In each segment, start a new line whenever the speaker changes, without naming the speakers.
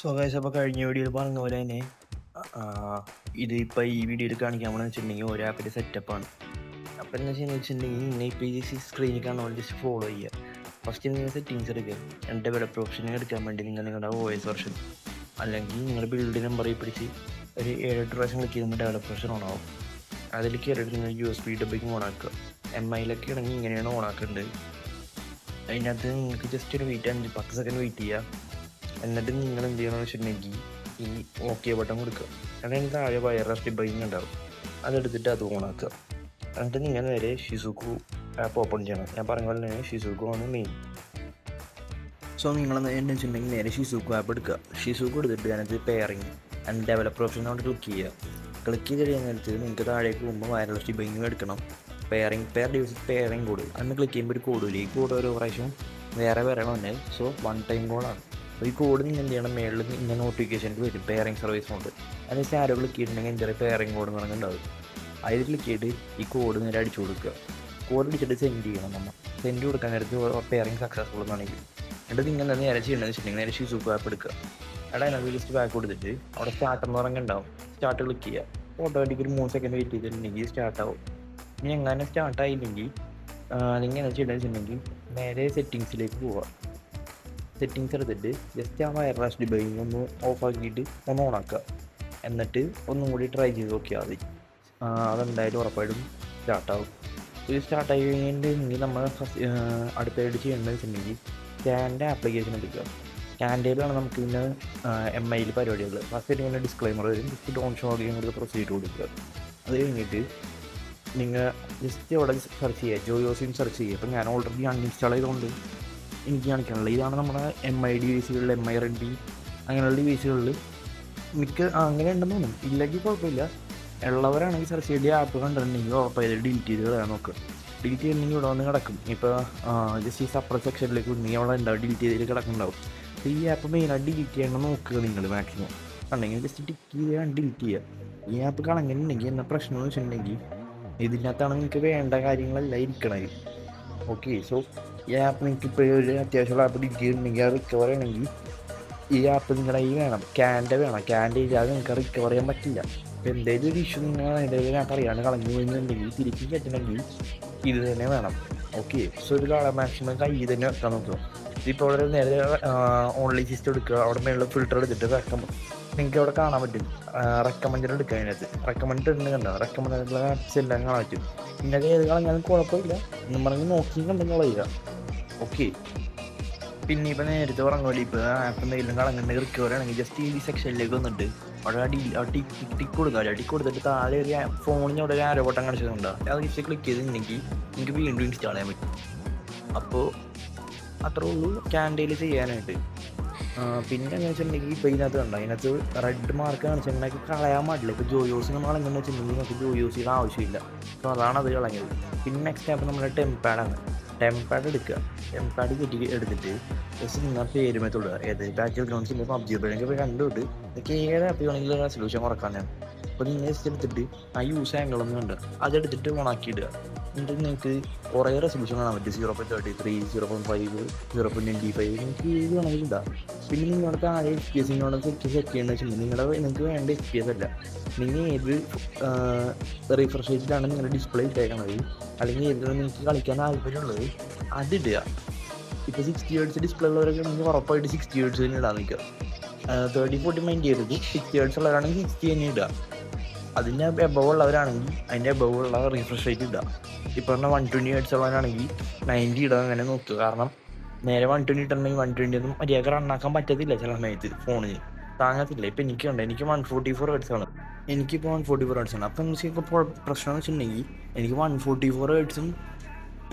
Guys, അപ്പോൾ കഴിഞ്ഞ വീഡിയോയിൽ പറഞ്ഞ പോലെ തന്നെ ഇതിപ്പോൾ ഈ വീഡിയോയിൽ കാണിക്കാൻ പോകണമെന്ന് വെച്ചിട്ടുണ്ടെങ്കിൽ ഒരു ആപ്പിൻ്റെ സെറ്റപ്പാണ്. അപ്പോൾ എന്താ ചെയ്യുന്നത് വെച്ചിട്ടുണ്ടെങ്കിൽ നിങ്ങൾ ഇപ്പോൾ ഈ സ്ക്രീനിൽ കാണുമ്പോൾ ജസ്റ്റ് ഫോളോ ചെയ്യുക. ഫസ്റ്റ് നിങ്ങൾ സെറ്റിങ്സ് എടുക്കുക. ഡെവലപ്പർ ഓപ്ഷൻ എടുക്കാൻ വേണ്ടി നിങ്ങളുടെ OS വെർഷൻ അല്ലെങ്കിൽ നിങ്ങൾ ബിൽഡ് നമ്പറിൽ പിടിച്ച് ഒരു 7-8 പ്രാവശ്യം ക്ലിക്ക് ചെയ്യുമ്പോൾ ഡെവലപ്പർ വെർഷൻ ഓണാവും. അതിൽ കയറിയിട്ട് നിങ്ങൾ USB ഡബിങ് ഓണാക്കുക. MIയിലൊക്കെ ആണെങ്കിൽ ഇങ്ങനെയാണ് ഓണാക്കേണ്ടത്. അതിനകത്ത് നിങ്ങൾക്ക് ജസ്റ്റ് ഒരു 5-10 സെക്കൻഡ് വെയിറ്റ് ചെയ്യുക. എന്നിട്ട് നിങ്ങൾ എന്ത് ചെയ്യണമെന്ന് വെച്ചിട്ടുണ്ടെങ്കിൽ ഈ OK ബട്ടൺ കൊടുക്കുക. അതിന് താഴെ വയർലെസ് ഡിബഗിങ് ഉണ്ടാവും, അതെടുത്തിട്ട് അത് ഓണാക്കുക. എന്നിട്ട് നിങ്ങൾ നേരെ ഷിസുക്കു ആപ്പ് ഓപ്പൺ ചെയ്യണം. ഞാൻ പറഞ്ഞ പോലെ തന്നെ ഷിസുക്കു ആണ് മെയിൻ. നിങ്ങൾ എന്താ വെച്ചിട്ടുണ്ടെങ്കിൽ നേരെ ഷിസുക്കു ആപ്പ് എടുക്കുക. ഷിസുക്കു എടുത്തിട്ട് അതിനകത്ത് പെയറിങ് ആൻഡ് ഡെവലപ്പർ ഓപ്ഷനോട് ക്ലിക്ക് ചെയ്യുക. ക്ലിക്ക് ചെയ്ത് കഴിഞ്ഞിട്ട് നിങ്ങൾക്ക് താഴേക്ക് പോകുമ്പോൾ വയർലെസ് ഡിബഗിങ് എടുക്കണം. പെയർ ഡിവൈസ് പെയറിങ് കോഡ് അന്ന് ക്ലിക്ക് ചെയ്യുമ്പോൾ ഒരു കോഡ് വരും. ഈ കോഡ് ഓരോ പ്രാവശ്യം വേറെ വന്നെ. സോ 1 ടൈം കോഡാണ്. അപ്പോൾ ഈ കോഡ് നിങ്ങൾ എന്ത് ചെയ്യണം, മേളിൽ ഇന്ന നോട്ടിഫിക്കേഷനിൽ വരും പെയറിങ് സർവീസ് കൊണ്ട്. അതിന് ആരോ ക്ലിക്ക് ചെയ്തിട്ടുണ്ടെങ്കിൽ എൻ്റെ പെയറിങ് കോഡ് എന്ന് പറഞ്ഞിട്ടുണ്ടാവും. അതിൽ ക്ലിക്ക് ചെയ്തിട്ട് ഈ കോഡ് നേരെ അടിച്ചു കൊടുക്കുക. കോഡ് അടിച്ചിട്ട് സെൻഡ് ചെയ്യണം. നമ്മൾ സെൻഡ് കൊടുക്കാൻ നേരത്ത് പെയറിങ് സക്സസ്ഫുൾ എന്നാണെങ്കിൽ. എന്നിട്ട് നിങ്ങൾ എന്താ നേരെ ചെയ്യണമെന്ന് വെച്ചിട്ടുണ്ടെങ്കിൽ നേരെ ഷിസുക്കു ആപ്പ് എടുക്കുക. അവിടെ അതിനകത്ത് ലിസ്റ്റ് ബാക്ക് കൊടുത്തിട്ട് അവിടെ സ്റ്റാർട്ട് എന്ന് പറഞ്ഞിട്ടുണ്ടാവും. സ്റ്റാർട്ട് ക്ലിക്ക് ചെയ്യുക. ഓട്ടോമാറ്റിക് ഒരു 3 സെക്കൻഡ് വെയിറ്റ് ചെയ്തിട്ടുണ്ടെങ്കിൽ സ്റ്റാർട്ടാവും. ഇനി എങ്ങനെ സ്റ്റാർട്ടായില്ലെങ്കിൽ നിങ്ങൾ എന്താ ചെയ്യണമെന്ന് വെച്ചിട്ടുണ്ടെങ്കിൽ നേരെ സെറ്റിങ്സിലേക്ക് പോവുക. സെറ്റിങ്സ് എടുത്തിട്ട് ജസ്റ്റ് ആ വയർലെസ് ഡിബഗിങ് ഒന്ന് ഓഫാക്കിയിട്ട് ഒന്ന് ഓണാക്കുക. എന്നിട്ട് ഒന്നും കൂടി ട്രൈ ചെയ്ത് നോക്കിയാൽ മതി. അതെന്തായാലും ഉറപ്പായിട്ടും സ്റ്റാർട്ടാവും. ഇത് സ്റ്റാർട്ടായി കഴിഞ്ഞിട്ടുണ്ടെങ്കിൽ നമ്മൾ അടുത്തായിട്ട് ചെയ്യേണ്ടത് വെച്ചിട്ടുണ്ടെങ്കിൽ ക്യാൻ്റെ ആപ്ലിക്കേഷൻ എടുക്കുക. ക്യാൻ്റെയിലാണ് നമുക്ക് പിന്നെ MIയിൽ പരിപാടികൾ. ഫസ്റ്റ് ഇങ്ങനെ ഡിസ്ക്ലൈമർ വരും. ജസ്റ്റ് ഡോൺ ഷോ കൊടുക്കുക, പ്രൊസീഡ് കൊടുക്കുക. അത് കഴിഞ്ഞിട്ട് നിങ്ങൾ ജസ്റ്റ് അവിടെ സെർച്ച് ചെയ്യുക, ജോയോസിൻ സെർച്ച് ചെയ്യുക. അപ്പോൾ ഞാൻ ഓൾറെഡി അൺഇൻസ്റ്റാൾ ചെയ്തുകൊണ്ട് എനിക്ക് കാണിക്കാനുള്ളത് ഇതാണ്. നമ്മുടെ MI ഡിവൈസുകളിൽ MI Redmi അങ്ങനെയുള്ള ഡിവൈസുകളിൽ അങ്ങനെ ഉണ്ടെന്ന് തോന്നും. ഇല്ലെങ്കിൽ കുഴപ്പമില്ല. ഉള്ളവരാണെങ്കിൽ സെർച്ച് ചെയ്ത് ആപ്പ് കണ്ടിട്ടുണ്ടെങ്കിൽ ഉറപ്പായത് ഡിലീറ്റ് ചെയ്ത് കളയാൻ നോക്കുക. ഡിലീറ്റ് ചെയ്തിട്ടുണ്ടെങ്കിൽ ഇവിടെ വന്ന് കിടക്കും. ഇപ്പോൾ ജസ്റ്റ് ഈ സപ്പറേറ്റ് സെക്ഷനിലേക്ക് ഉണ്ടെങ്കിൽ അവിടെ ഉണ്ടാവും, ഡിലീറ്റ് ചെയ്തിട്ട് കിടക്കുന്നുണ്ടാവും. അപ്പോൾ ഈ ആപ്പ് മെയിനായിട്ട് ഡിലീറ്റ് ചെയ്യണം നോക്കുക നിങ്ങൾ മാക്സിമം. ഉണ്ടെങ്കിൽ ജസ്റ്റ് ടിക്ക് ചെയ്ത് ഡിലീറ്റ് ചെയ്യുക. ഈ ആപ്പ് കളങ്ങുന്നുണ്ടെങ്കിൽ എന്ന പ്രശ്നം എന്ന് വെച്ചിട്ടുണ്ടെങ്കിൽ ഇതിനകത്താണ് നിങ്ങൾക്ക് വേണ്ട കാര്യങ്ങളെല്ലാം ഇരിക്കണത്. ഓക്കെ, സോ ഈ ആപ്പ് നിങ്ങൾക്ക് ഇപ്പോൾ ഒരു അത്യാവശ്യമുള്ള ആപ്പ് ഡിലീറ്റ് ചെയ്തിട്ടുണ്ടെങ്കിൽ അത് റിക്കവർ ചെയ്യണമെങ്കിൽ ഈ ആപ്പ് നിങ്ങളുടെ ഈ വേണം, ക്യാൻ്റെ വേണം. ക്യാൻ്റെ ഇല്ലാതെ നിങ്ങൾക്ക് റിക്കവർ ചെയ്യാൻ പറ്റില്ല. അപ്പോൾ എന്തെങ്കിലും ഒരു ഇഷ്യൂ നിങ്ങൾ അതിൻ്റെ ഞാൻ പറയാണ്ട് കളഞ്ഞു പോയിട്ടുണ്ടെങ്കിൽ തിരിച്ച് കയറ്റണമെങ്കിൽ ഇത് തന്നെ വേണം. ഓക്കെ, സോ ഇത് മാക്സിമം കയ്യിൽ തന്നെ വെക്കാൻ നോക്കുക. ഇപ്പോൾ അവിടെ നേരെ ഓൺലൈൻ സിസ്റ്റം എടുക്കുക. അവിടെ മേളിൽ ഫിൽറ്റർ എടുത്തിട്ട് നിങ്ങൾക്ക് അവിടെ കാണാൻ പറ്റും. റെക്കമെൻഡ് എടുക്കുക. അതിനകത്ത് റെക്കമെൻഡ് ഉണ്ട് കണ്ടോ, റെക്കമെൻഡുള്ള ആപ്സ് എല്ലാം കാണാൻ പറ്റും. നിങ്ങൾക്ക് ഏത് കളഞ്ഞാലും കുഴപ്പമില്ല എന്ന് പറഞ്ഞ് നോക്കി കണ്ടെങ്കിൽ കളയുക. ഓക്കെ, പിന്നെ ഇപ്പോൾ നേരത്തെ പറഞ്ഞ പോലെ ഇപ്പോൾ ആപ്പ് എന്തെങ്കിലും കളഞ്ഞിട്ടുണ്ടെങ്കിൽ റിക്കവർ ആണെങ്കിൽ ജസ്റ്റ് ഈ സെക്ഷനിലേക്ക് വന്നിട്ട് അവിടെ ടിക്ക് കൊടുക്കുക. ടിക്ക് കൊടുത്തിട്ട് താഴെ ഒരു ഫോണിന് അവിടെ ഒരു ആരോ ബട്ടൺ കാണിച്ചിട്ടുണ്ടാകും. അത് ജസ്റ്റ് ക്ലിക്ക് ചെയ്തിട്ടുണ്ടെങ്കിൽ നിങ്ങൾക്ക് വീണ്ടും ഇൻസ്റ്റാൾ ചെയ്യാൻ പറ്റും. അപ്പോൾ അത്രേ ഉള്ളൂ ക്യാൻഡയിൽ ചെയ്യാനായിട്ട്. പിന്നെ എങ്ങനെ വെച്ചിട്ടുണ്ടെങ്കിൽ ഇപ്പോൾ ഇതിനകത്ത് കണ്ടോ, അതിനകത്ത് റെഡ് മാർക്ക് കാണിച്ചിട്ടുണ്ടെങ്കിൽ കളയാൻ പാടില്ല. ഇപ്പോൾ ജോയോസ് നമ്മൾ കളഞ്ഞെന്ന് വെച്ചിട്ടുണ്ടെങ്കിൽ നമുക്ക് ജോയോസിയുടെ ആവശ്യമില്ല. സോ അതാണ് അത് കളഞ്ഞത്. പിന്നെ നെക്സ്റ്റ് ആപ്പ് നമ്മുടെ ടെംപാഡാണ്. ടെംപാഡ് എടുക്കുക. ടെംപാഡ് എടുത്തിട്ട് ജസ്റ്റ് നിങ്ങൾ പേരുമേ തൊടുക. ഏത് ബാറ്റിൽ ഗ്രൗണ്ട്സിൻ്റെ PUBG ഇപ്പോൾ കണ്ടുകൊണ്ട് ഇതൊക്കെ ഏത് ആപ്പ് വേണമെങ്കിലും റെസൊല്യൂഷൻ കുറക്കാനാണ്. അപ്പോൾ നിങ്ങൾ ജസ്റ്റ് എടുത്തിട്ട് ആ യൂസ് ആംഗിളൊന്നും കണ്ട് അതെടുത്തിട്ട് ഓണാക്കിയിടുക. എന്നിട്ട് നിങ്ങൾക്ക് കുറേ റെസൊല്യൂഷൻ കാണാൻ പറ്റും. 0.33, 0.5, 0.25 നിങ്ങൾക്ക് ഏത് വേണമെങ്കിലും ഇടാം. പിന്നെ നിങ്ങളുടെ താഴെ FPS സെറ്റ് ചെയ്യേണ്ടത് വെച്ചിട്ടുണ്ടെങ്കിൽ നിങ്ങൾക്ക് വേണ്ട FPS അല്ല, നിങ്ങൾ ഏത് റിഫ്രഷ് റേറ്റിലാണ് നിങ്ങളുടെ ഡിസ്പ്ലേ ഇട്ടേക്കണത് അല്ലെങ്കിൽ ഏതിലാണ് നിങ്ങൾക്ക് കളിക്കാൻ താല്പര്യമുള്ളത് അതിടുക. ഇപ്പോൾ 60 Hz ഡിസ്പ്ലേ ഉള്ളവരൊക്കെ ആണെങ്കിൽ ഉറപ്പായിട്ട് 60 Hz തന്നെ ഇടാൻ നിൽക്കുക. 30-40 മൈൻഡ് ചെയ്തത് 60 Hz ഉള്ളവരാണെങ്കിൽ 60 തന്നെ ഇടുക. അതിൻ്റെ എബവ് ഉള്ളവരാണെങ്കിൽ അതിൻ്റെ എബവ് ഉള്ള റിഫ്രഷ് റേറ്റ് ഇടുക. ഇപ്പോൾ പറഞ്ഞാൽ 120 Hz ഉള്ളവരാണെങ്കിൽ 90 ഇടാൻ അങ്ങനെ നോക്കുക. കാരണം നേരെ 120 ഇട്ടിട്ടുണ്ടെങ്കിൽ 120 ഒന്നും മര്യാദ റണ്ണാക്കാൻ പറ്റത്തില്ല. ചില സമയത്ത് ഫോണിന് താങ്ങത്തില്ല. ഇപ്പോൾ എനിക്ക് 144 Hz ആണ്. എനിക്കിപ്പോൾ 144 Hz ആണ്. അപ്പോൾ ഇപ്പോൾ പ്രശ്നം എന്ന് വെച്ചിട്ടുണ്ടെങ്കിൽ എനിക്ക് 144 Hz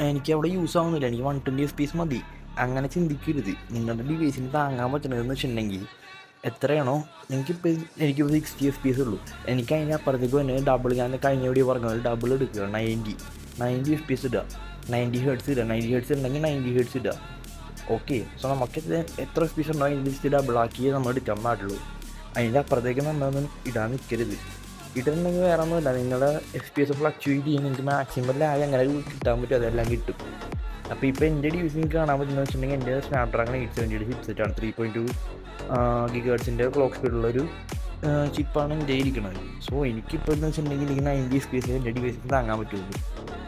എനിക്ക് അവിടെ യൂസ് ആവുന്നില്ല. എനിക്ക് 120 FPS മതി. അങ്ങനെ ചിന്തിക്കരുത്. നിങ്ങളുടെ ഡിവൈസിന് താങ്ങാൻ പറ്റുന്നതെന്ന് വെച്ചിട്ടുണ്ടെങ്കിൽ എത്രയാണോ എനിക്കിപ്പോൾ 60 FPS ഉള്ളൂ. എനിക്ക് അതിന് അപ്പുറത്തേക്ക് തന്നെ ഡബിൾ, ഞാൻ കഴിഞ്ഞ വീഡിയോ പറഞ്ഞത് ഡബിൾ എടുക്കുക. 90 FPS ഇടുക. 90 Hz ഇടുക. 90 Hz ഉണ്ടെങ്കിൽ 90 Hz ഇടുക. ഓക്കെ, സോ നമുക്ക് എത്ര FPS ഉണ്ടോ അതിൻ്റെ ജസ്റ്റ് ഡബിളാക്കി നമ്മൾ എടുക്കാൻ പാടുള്ളൂ. അതിൻ്റെ അപ്പുറത്തേക്ക് നമ്മളൊന്നും ഇടാൻ നിൽക്കരുത്. ഇടുന്നുണ്ടെങ്കിൽ വേറെ ഒന്നുമില്ല, നിങ്ങളുടെ FPS ഫ്ലക്ച്വേറ്റ് ചെയ്യും. നിങ്ങൾക്ക് മാക്സിമം ലാഗ് അങ്ങനെ കിട്ടാൻ പറ്റും, അതെല്ലാം കിട്ടും. അപ്പോൾ ഇപ്പോൾ എൻ്റെ ഡിവൈസ് നിങ്ങൾക്ക് കാണാൻ പറ്റുന്നത് വെച്ചിട്ടുണ്ടെങ്കിൽ എൻ്റെ സ്നാപ്ഡ്രാഗൺ 870 ചിപ്സെറ്റാണ്. 3.2 ഗിഗേർട്സിൻ്റെ ക്ലോക്ക് സ്പീഡുള്ളൊരു ചിപ്പാണ് എൻ്റെ ഇരിക്കുന്നത്. സോ എനിക്കിപ്പോൾ എന്ന് വെച്ചിട്ടുണ്ടെങ്കിൽ എനിക്ക് 90 FPS എൻ്റെ ഡിവൈസിൽ താങ്ങാൻ പറ്റുള്ളൂ.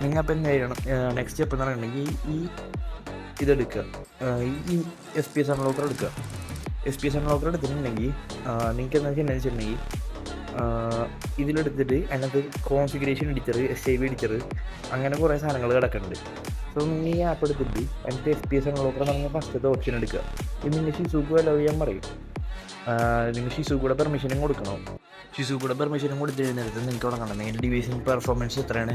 നിങ്ങൾ അപ്പോൾ എന്ത് ചെയ്യണം, നെക്സ്റ്റ് സ്റ്റെപ്പ് എന്ന് പറയുകയാണെങ്കിൽ ഈ ഇതെടുക്കുക, ഈ FPS അൺലോക്കർ എടുക്കുക. FPS അൺലോക്കർ എടുത്തിട്ടുണ്ടെങ്കിൽ നിങ്ങൾക്ക് എന്താ വെച്ചിട്ടുണ്ടെങ്കിൽ ഇതിലെടുത്തിട്ട് അതിനകത്ത് കോൺഫിഗറേഷൻ എഡിറ്റർ, SIV എഡിറ്റർ, അങ്ങനെ കുറേ സാധനങ്ങൾ കിടക്കുന്നുണ്ട്. സോ നിങ്ങൾ ഈ ആപ്പ് എടുത്തിട്ട് അതിൻ്റെ FPS അൺലോക്കർ എന്ന് പറഞ്ഞാൽ ഫസ്റ്റത്തെ ഓപ്ഷൻ എടുക്കുക. ഇത് നിങ്ങൾ ഷിസുക്കു അലോ ചെയ്യാൻ പറയും. നിങ്ങൾ ഷിസുക്കൂടെ പെർമിഷനും കൊടുക്കണം. ഷിസുക്കൂടെ പെർമിഷനും കൊടുത്തു കഴിഞ്ഞിട്ട് നിങ്ങൾക്ക് അവിടെ കാണാം നിങ്ങളുടെ ഡിവൈസിന് പെർഫോമൻസ് എത്രയാണ്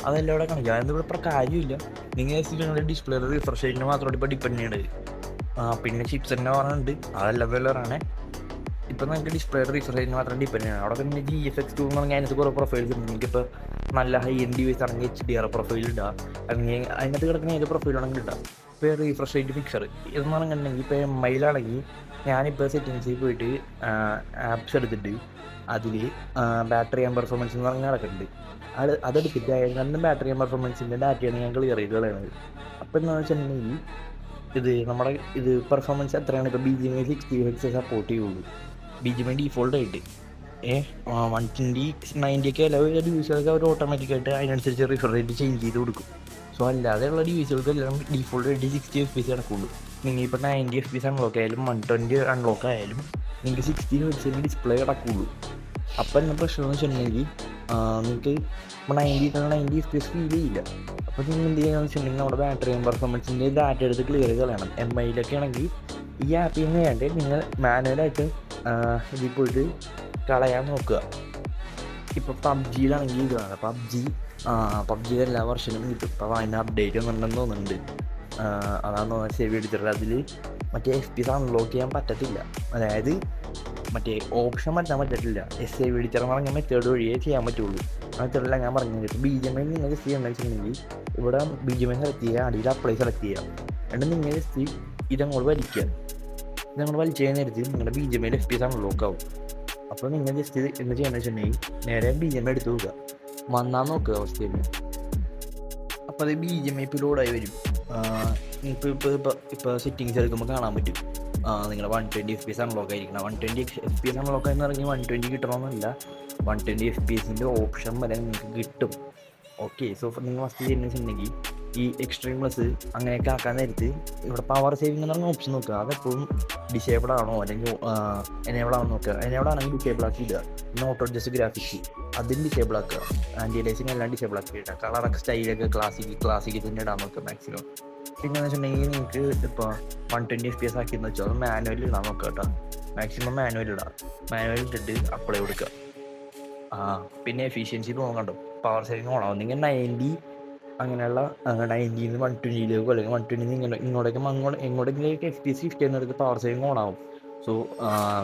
അതെല്ലാം ഇവിടെ കാണിക്കുക. അതൊന്നും ഇവിടെ കാര്യമില്ല. നിങ്ങൾ നിങ്ങളുടെ ഡിസ്പ്ലേ റിഫ്രഷ് റേറ്റിന് മാത്രം ഇപ്പോൾ ഡിപ്പെൻഡ് ചെയ്യേണ്ടത്. പിന്നെ ചിപ്സെറ്റിൻ്റെ പറയുന്നുണ്ട്, അതെല്ലാം വെല്ലറാണ്. ഇപ്പോൾ നിങ്ങൾക്ക് ഡിസ്പ്ലേ റിഫ്രഷ് റേറ്റിന് മാത്രം ഡിപ്പെൻഡ് ചെയ്യണം. അവിടെ പിന്നെ GFX 2 എന്ന് പറഞ്ഞാൽ അതിനകത്ത് കുറേ പ്രൊഫൈൽസ് ഉണ്ട്. നിങ്ങൾക്കിപ്പോൾ നല്ല ഹൈ എൻഡ് ഡിവൈസ് ആണെങ്കിൽ HDR പ്രൊഫൈൽ ഇടാം, അല്ലെങ്കിൽ അതിനകത്ത് കിടക്കുന്ന ഏത് പ്രൊഫൈലാണെങ്കിൽ ഇടാം. ഇപ്പോൾ റീഫ്രഷ് റേറ്റ് ഫിക്സർ ഇതെന്ന് പറഞ്ഞിട്ടുണ്ടെങ്കിൽ ഇപ്പോൾ MI ലാണെങ്കിൽ ഞാനിപ്പോൾ സെറ്റിങ്സിൽ പോയിട്ട് ആപ്സ് എടുത്തിട്ട് അതിൽ ബാറ്ററി ആൻഡ് പെർഫോമൻസ് എന്ന് പറഞ്ഞാൽ നടക്കുന്നുണ്ട്. അതെടുത്തിട്ട് രണ്ടും ബാറ്ററി ആൻഡ് പെർഫോമൻസിൻ്റെ ഡാറ്റയാണ് ഞാൻ ക്ലിയർ ചെയ്ത് കളയുന്നത്. അപ്പോൾ എന്താണെന്ന് വെച്ചിട്ടുണ്ടെങ്കിൽ നമ്മുടെ പെർഫോമൻസ് എത്രയാണ് ഇപ്പോൾ BGMI 60 Hz സപ്പോർട്ട് ചെയ്യുള്ളൂ. BGMI ഡീഫോൾട്ട് ആയിട്ട് 120 90 ഒക്കെ എല്ലാ ഡിവൈസുകൾക്ക് അവർ ഓട്ടോമാറ്റിക്കായിട്ട് അതിനനുസരിച്ച് റിഫ്രഷ് റേറ്റ് ചേഞ്ച് ചെയ്ത് കൊടുക്കും. സോ അല്ലാതെയുള്ള ഡിവൈസുകൾക്കെല്ലാം ഡീഫോൾട്ട് ആയിട്ട് 60 FPS കിടക്കുള്ളൂ. നിങ്ങൾ ഇപ്പോൾ 90 FPS അൺലോക്ക് ആയാലും 120 അൺലോക്ക് ആയാലും നിങ്ങൾക്ക് 60 Hz ഡിസ്പ്ലേ കിടക്കുള്ളൂ. അപ്പം എന്താ പ്രശ്നം എന്ന് വെച്ചിട്ടുണ്ടെങ്കിൽ നിങ്ങൾക്ക് 90 FPS ഫീൽ ചെയ്യില്ല. അപ്പോൾ നിങ്ങൾ എന്ത് ചെയ്യുകയെന്ന് വെച്ചിട്ടുണ്ടെങ്കിൽ നമ്മുടെ ബാറ്ററി പെർഫോമൻസിൻ്റെ ഡാറ്റ എടുത്ത് ക്ലിയർ കളയണം. MIയിലൊക്കെ ആണെങ്കിൽ ഈ ആപ്പിൽ നിന്ന് വേണ്ടി നിങ്ങൾ മാനുവലായിട്ട് ഇതിൽ പോയിട്ട് കളയാൻ നോക്കുക. ഇപ്പോൾ PUBGയിലാണെങ്കിൽ ഇതാണ് PUBG എല്ലാ വർഷനും കിട്ടും. അപ്പോൾ അതിന് അപ്ഡേറ്റ് ഒന്നുണ്ടെന്ന് തോന്നുന്നുണ്ട്. അതാണ് സേവ് എടുത്തിട്ട് അതിൽ മറ്റേ FPS അൺലോക്ക് ചെയ്യാൻ പറ്റത്തില്ല. അതായത് മറ്റേ ഓപ്ഷൻ മാറ്റാൻ പറ്റത്തില്ല. SIV എഡിറ്റർ എന്ന് പറഞ്ഞാൽ മെത്തേഡ് വഴിയേ ചെയ്യാൻ പറ്റുള്ളൂ. ആ മെത്തേഡില്ല ഞാൻ പറഞ്ഞത്. ഇപ്പോൾ BGMI നിങ്ങൾ ചെയ്യണമെന്ന് വെച്ചിട്ടുണ്ടെങ്കിൽ ഇവിടെ BGMI സെലക്ട് ചെയ്യുക, അടിയിൽ അപ്ലൈ സെലക്ട് ചെയ്യുക, എന്നിട്ട് നിങ്ങൾ ജസ്റ്റ് ഇതങ്ങോട്ട് വലിക്കുക. ഇതങ്ങോട്ട് വലിച്ചു നേരത്തിൽ നിങ്ങളുടെ BGMI FPS അൺലോക്ക് ആവും. അപ്പോൾ നിങ്ങൾ ജസ്റ്റ് എന്ത് ചെയ്യണമെന്ന് വെച്ചിട്ടുണ്ടെങ്കിൽ നേരെ BGMI എടുത്ത് നോക്കുക, വന്നാൽ നോക്കുക അവസ്ഥയിൽ. അപ്പോൾ അത് BGMI ഇപ്പോൾ ലോഡായി വരും. ഇപ്പോൾ സെറ്റിങ്സ് എടുക്കുമ്പോൾ കാണാൻ പറ്റും നിങ്ങളുടെ 120 FPS അൺലോക്ക് ആയിരിക്കണം. 120 FPS അൺലോക്ക് ആയെന്ന് പറഞ്ഞാൽ 120 കിട്ടണമെന്നല്ല, 120 FPS ഓപ്ഷൻ വരെ നിങ്ങൾക്ക് കിട്ടും. ഓക്കെ, സോ നിങ്ങൾ ഫസ്റ്റ് ചെയ്യുന്നത് വെച്ചിട്ടുണ്ടെങ്കിൽ ഈ എക്സ്ട്രീം പ്ലസ് അങ്ങനെയൊക്കെ ആക്കാൻ നേരത്ത് ഇവിടെ പവർ സേവിങ് എന്ന് പറഞ്ഞ ഓപ്ഷൻ നോക്കുക. അതെപ്പോഴും ഡിസേബിൾ ആണോ അല്ലെങ്കിൽ എനേബിൾ ആണോ നോക്കുക. എനേബിൾ ആണെങ്കിൽ ഡിസേബിൾ ആക്കി ഇടുക. പിന്നെ ഓട്ടോ അഡ്ജസ്റ്റ് ഗ്രാഫിക്സ് അതിന് ഡിസേബിൾ ആക്കുക. ആൻറ്റി ലൈസിങ് എല്ലാം ഡിസേബിൾ ആക്കി ഇടുക. കളറൊക്കെ സ്റ്റൈലൊക്കെ ക്ലാസിക് തന്നെ ഇടാൻ നോക്കുക മാക്സിമം. പിന്നെ എന്ന് വെച്ചിട്ടുണ്ടെങ്കിൽ നിങ്ങൾക്ക് ഇപ്പോൾ 120 FPS ആക്കിയെന്ന് വെച്ചാൽ അത് മാനുവലിൽ ഇടാൻ നോക്കുക കേട്ടോ. മാക്സിമം മാനുവൽ ഇടാം. മാനുവൽ ഇട്ടിട്ട് അപ്ലൈ കൊടുക്കുക. പിന്നെ എഫിഷ്യൻസി നോക്കണ്ടോ, പവർ സേവിങ് ഓണാവും. നിങ്ങൾ 90 അങ്ങനെയുള്ള 90 120 അല്ലെങ്കിൽ 120 എങ്ങോട്ടെങ്കിലും FPS 50 എന്നിടത്ത് പവർ സേവിങ് ഓണാവും. സോ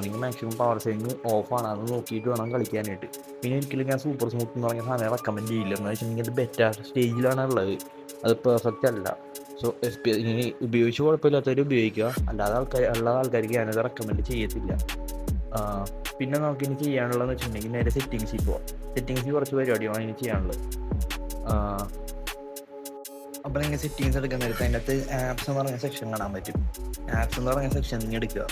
നിങ്ങൾ മാക്സിമം പവർ സേവിങ് ഓഫാണ് അത് നോക്കിയിട്ട് വേണം കളിക്കാനായിട്ട്. പിന്നെ ഒരിക്കലും ഞാൻ സൂപ്പർ സ്മൂത്ത് എന്ന് പറഞ്ഞ സാധനം റെക്കമെൻഡ് ചെയ്യില്ല. എന്ന് വെച്ചിട്ടുണ്ടെങ്കിൽ അത് ബെറ്റർ സ്റ്റേജിലാണ് ഉള്ളത്, അത് പെർഫെക്റ്റ് അല്ല. സോ ഇങ്ങനെ ഉപയോഗിച്ച് കുഴപ്പമില്ലാത്തവർ ഉപയോഗിക്കുക, അല്ലാതെ ആൾക്കാർക്ക് ഞാനത് റെക്കമെൻഡ് ചെയ്യത്തില്ല. പിന്നെ നമുക്ക് ഇനി ചെയ്യാനുള്ളതെന്ന് വെച്ചിട്ടുണ്ടെങ്കിൽ നേരെ സെറ്റിങ്സിൽ പോവാം. സെറ്റിങ്സിൽ കുറച്ച് പരിപാടിയാണ് ഇനി ചെയ്യാനുള്ളത്. അപ്പോൾ നിങ്ങൾ സെറ്റിങ്സ് എടുക്കാൻ നേരത്തെ അതിനകത്ത് ആപ്സ് എന്ന് പറഞ്ഞ സെക്ഷൻ കാണാൻ പറ്റും. ആപ്സ് എന്ന് പറഞ്ഞ സെക്ഷൻ നിങ്ങൾ എടുക്കുക.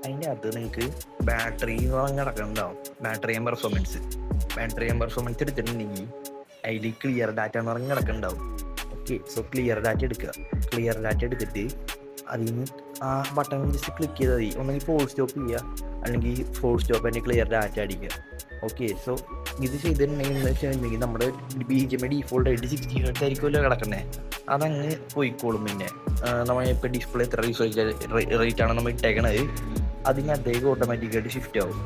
അതിൻ്റെ അകത്ത് നിങ്ങൾക്ക് ബാറ്ററി എന്ന് പറഞ്ഞ കിടക്കുന്നുണ്ടാവും. ബാറ്ററി ആൻഡ് പെർഫോമൻസ് എടുത്തിട്ടുണ്ടെങ്കിൽ അതിൽ ക്ലിയർ ഡാറ്റ എന്ന് പറഞ്ഞ് കിടക്കുന്നുണ്ടാവും. ഓക്കെ, സോ ക്ലിയർ ഡാറ്റ എടുക്കുക. ക്ലിയർ ഡാറ്റ എടുത്തിട്ട് അതിന് ആ ബട്ടൺ ജസ്റ്റ് ക്ലിക്ക് ചെയ്താൽ മതി. ഒന്നെങ്കിൽ ഫോൾ സ്റ്റോപ്പ് ചെയ്യുക, അല്ലെങ്കിൽ ഫോൾ സ്റ്റോപ്പ് അതിൻ്റെ ക്ലിയർ ഡാറ്റ അടിക്കുക. ഓക്കെ, സോ ഇത് ചെയ്തിട്ടുണ്ടെങ്കിൽ എന്ന് വെച്ചിട്ടുണ്ടെങ്കിൽ നമ്മുടെ BGMI ഡീഫോൾട്ട് ആയിട്ട് 60 Hz ആയിരിക്കുമല്ലോ കിടക്കുന്നത്, അതങ്ങ് പോയിക്കോളും. പിന്നെ നമ്മളിപ്പോൾ ഡിസ്പ്ലേ എത്ര റേറ്റാണ് നമ്മൾ ഇട്ടേക്കണത് അതിനകത്തേക്ക് ഓട്ടോമാറ്റിക്കായിട്ട് ഷിഫ്റ്റ് ആവും.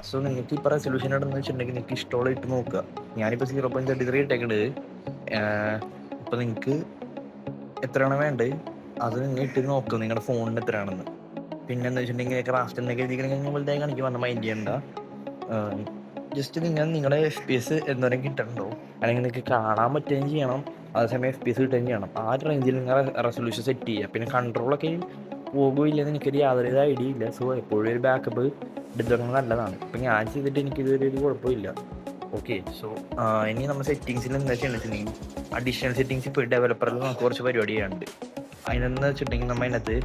സോ നിങ്ങൾക്ക് ഇപ്പോൾ റെസൊല്യൂഷൻ ഇടുന്ന വെച്ചിട്ടുണ്ടെങ്കിൽ നിങ്ങൾക്ക് ഇഷ്ടമുള്ള ഇട്ട് നോക്കുക. ഞാനിപ്പോൾ 0.33 ഇട്ടേക്കണത്. ഇപ്പോൾ നിങ്ങൾക്ക് എത്രയാണ് വേണ്ടത് അത് നിങ്ങൾ ഇട്ട് നോക്കുക നിങ്ങളുടെ ഫോണിന് എത്രയാണെന്ന്. പിന്നെ എന്താ വെച്ചിട്ടുണ്ടെങ്കിൽ ക്രാഫ്റ്റിനൊക്കെ എഴുതിക്കണമെങ്കിൽ കാണിക്കും, വന്ന മൈൻഡ് ചെയ്യണ്ട. ജസ്റ്റ് നിങ്ങളുടെ FPS എന്തോരം കിട്ടണ്ടോ അല്ലെങ്കിൽ നിങ്ങൾക്ക് കാണാൻ പറ്റുകയും ചെയ്യണം, അതേസമയം FPS കിട്ടുകയും ചെയ്യണം. ആ റേഞ്ചിൽ നിങ്ങൾ റെസൊല്യൂഷൻ സെറ്റ് ചെയ്യുക. പിന്നെ കൺട്രോളൊക്കെ പോകുകയില്ലെന്ന് എനിക്കൊരു യാതൊരു ഐഡിയ ഇല്ല. സോ എപ്പോഴും ഒരു ബാക്കപ്പ് എടുത്തിടുന്നത് നല്ലതാണ്. ഇപ്പം ഞാൻ ചെയ്തിട്ട് എനിക്കിതൊരു കുഴപ്പമില്ല. ഓക്കെ, സോ ഇനി നമ്മൾ സെറ്റിങ്സിൽ എന്താ ചെയ്യണമെന്ന് വെച്ചിട്ടുണ്ടെങ്കിൽ അഡീഷണൽ സെറ്റിങ്സ് ഇപ്പോൾ ഡെവലപ്പറിൽ നമുക്ക് കുറച്ച് പരിപാടി ചെയ്യാനുണ്ട്. അതിനെന്ന് വെച്ചിട്ടുണ്ടെങ്കിൽ നമ്മൾ അതിനകത്ത്